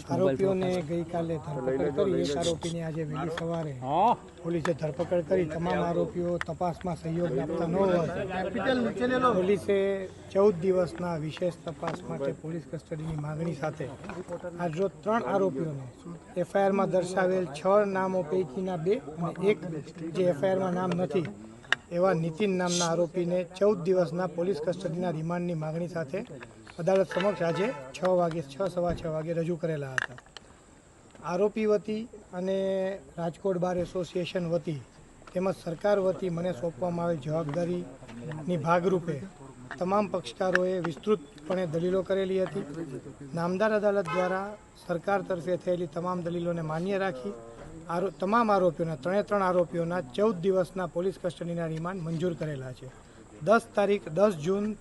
આરોપીઓને ગઈકાલે ધરપકડ કરી એક આરોપીની આજે વહેલી સવારે પોલીસે ધરપકડ કરી તમામ આરોપીઓ તપાસમાં સહયોગ આપતા ન હોવાથી પોલીસે 14 દિવસના વિશેષ તપાસ માટે પોલીસ કસ્ટડીની માગણી સાથે આજરોજ 3 આરોપીઓને એફઆઈઆરમાં દર્શાવેલ 6 નામો પૈકીના 2 અને એક જે એફઆઈઆરમાં નામ નથી એવા નીતિન નામના આરોપીને 14 દિવસના પોલીસ કસ્ટડીના રિમાન્ડની માગણી સાથે અદાલત સમક્ષ આજે 6:30 વાગે રજૂ કરેલા હતા. આરોપી વતી અને રાજકોટ બાર એસોસિએશન વતી તેમજ સરકાર વતી મને સોંપવામાં આવેલ જવાબદારીની ભાગરૂપે તમામ પક્ષકારોએ વિસ્તૃતપણે દલીલો કરેલી હતી. નામદાર અદાલત દ્વારા સરકાર તરફે થયેલી તમામ દલીલોને માન્ય રાખી તમામ આરોપીઓના 3 આરોપીઓના 14 દિવસના પોલીસ કસ્ટડીના રિમાન્ડ મંજૂર કરેલા છે. 10 જૂન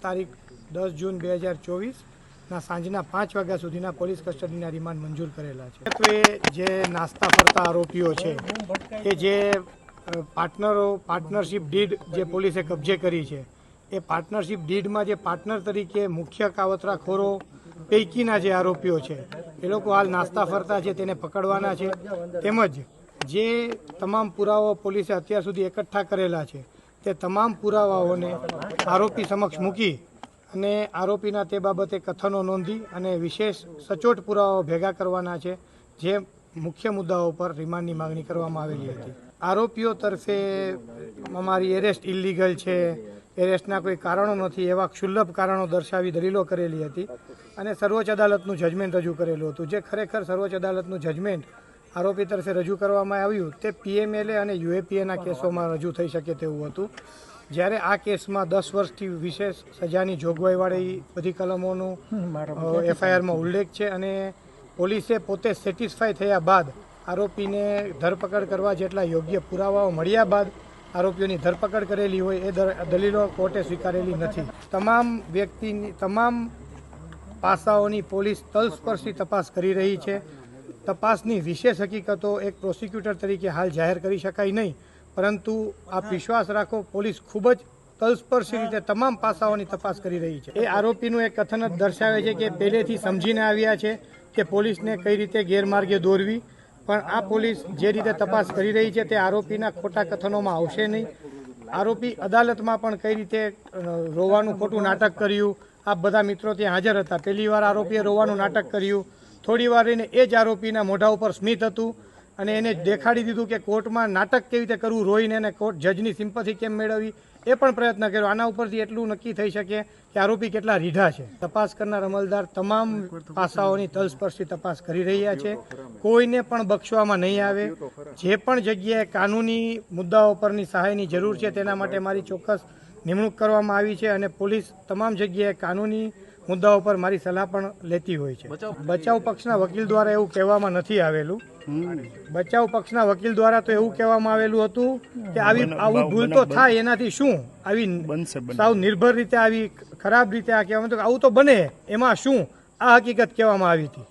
2024ના સાંજના 5 વાગ્યા સુધીના પોલીસ કસ્ટડીના રિમાન્ડ મંજૂર કરેલા છે. જે નાસ્તા ફરતા આરોપીઓ છે કે જે પાર્ટનરશિપ ડીડ જે પોલીસે કબજે કરી છે એ પાર્ટનરશિપ ડીડમાં જે પાર્ટનર તરીકે મુખ્ય કાવતરાખોરો પૈકીના જે આરોપીઓ છે એ લોકો હાલ નાસ્તા ફરતા છે તેને પકડવાના છે. તેમજ જે તમામ પુરાવાઓ પોલીસે અત્યાર સુધી એકઠા કરેલા છે તે તમામ પુરાવાઓને આરોપી સમક્ષ મૂકી અને આરોપીના તે બાબતે કથનો નોંધી અને વિશેષ સચોટ પુરાવાઓ ભેગા કરવાના છે, જે મુખ્ય મુદ્દાઓ પર રિમાન્ડની માગણી કરવામાં આવેલી હતી. આરોપીઓ તરફે અમારી એરેસ્ટ ઇલીગલ છે, એરેસ્ટના કોઈ કારણો નથી એવા ક્ષુલ્લભ કારણો દર્શાવી દલીલો કરેલી હતી અને સર્વોચ્ચ અદાલતનું જજમેન્ટ રજૂ કરેલું હતું. જે ખરેખર સર્વોચ્ચ અદાલતનું જજમેન્ટ આરોપી તરફે રજૂ કરવામાં આવ્યું તે PMLA અને UAPAના કેસોમાં રજૂ થઈ શકે તેવું હતું. જ્યારે આ કેસમાં 10 વર્ષથી વિશેષ સજાની જોગવાઈવાળી બધી કલમોનું એફઆઈઆરમાં ઉલ્લેખ છે અને પોલીસે પોતે સેટિસ્ફાઈ થયા બાદ આરોપીને ધરપકડ કરવા જેટલા યોગ્ય પુરાવાઓ મળ્યા બાદ આરોપીઓની ધરપકડ કરેલી હોય એ દલીલો કોર્ટે સ્વીકારેલી નથી. તમામ પાસાઓની પોલીસ તલસ્પર્શી તપાસ કરી રહી છે. તપાસની વિશેષ હકીકતો એક પ્રોસિક્યુટર તરીકે હાલ જાહેર કરી શકાય નહીં, પરંતુ આપ વિશ્વાસ રાખો પોલીસ ખૂબ જ તલસ્પર્શી રીતે તમામ પાસાઓની તપાસ કરી રહી છે. એ આરોપીનું એક કથન જ દર્શાવે છે કે પહેલેથી સમજીને આવ્યા છે કે પોલીસને કઈ રીતે ગેરમાર્ગે દોરવી, પણ આ પોલીસ જે રીતે તપાસ કરી રહી છે તે આરોપીના ખોટા કથનોમાં આવશે નહીં. આરોપી અદાલતમાં પણ કઈ રીતે રોવાનું ખોટું નાટક કર્યું, આપ બધા મિત્રો ત્યાં હાજર હતા. પહેલી વાર આરોપીએ રોવાનું નાટક કર્યું, થોડી વાર રહીને એ જ આરોપીના મોઢા ઉપર સ્મિત હતું અને એને દેખાડી દીધું કે કોર્ટમાં નાટક કેવી રીતે કરવું, રોઈને એને કોર્ટ જજની સિમ્પથી કેમ મેળવવી એ પણ પ્રયત્ન કર્યો. આના ઉપરથી એટલું નક્કી થઈ શકે કે આરોપી કેટલા રીઢા છે. તપાસ કરનાર અમલદાર તમામ પાસાઓની તલસ્પર્શી તપાસ કરી રહ્યા છે. કોઈને પણ બક્ષવામાં નહીં આવે. જે પણ જગ્યાએ કાનૂની મુદ્દાઓ પરની સહાયની જરૂર છે તેના માટે મારી ચોક્કસ નિમણૂક કરવામાં આવી છે અને પોલીસ તમામ જગ્યાએ કાનૂની મુદ્દાઓ પર મારી સલાહ પણ લેતી હોય છે. બચાવ પક્ષના વકીલ દ્વારા એવું કહેવામાં નથી આવેલું. બચાવ પક્ષના વકીલ દ્વારા તો એવું કહેવામાં આવેલું હતું કે આવું ભૂલ તો થાય એનાથી શું, આવી સાવ નિર્ભર રીતે આવી ખરાબ રીતે આ કહેવામાં આવું તો બને એમાં શું, આ હકીકત કહેવામાં આવી હતી.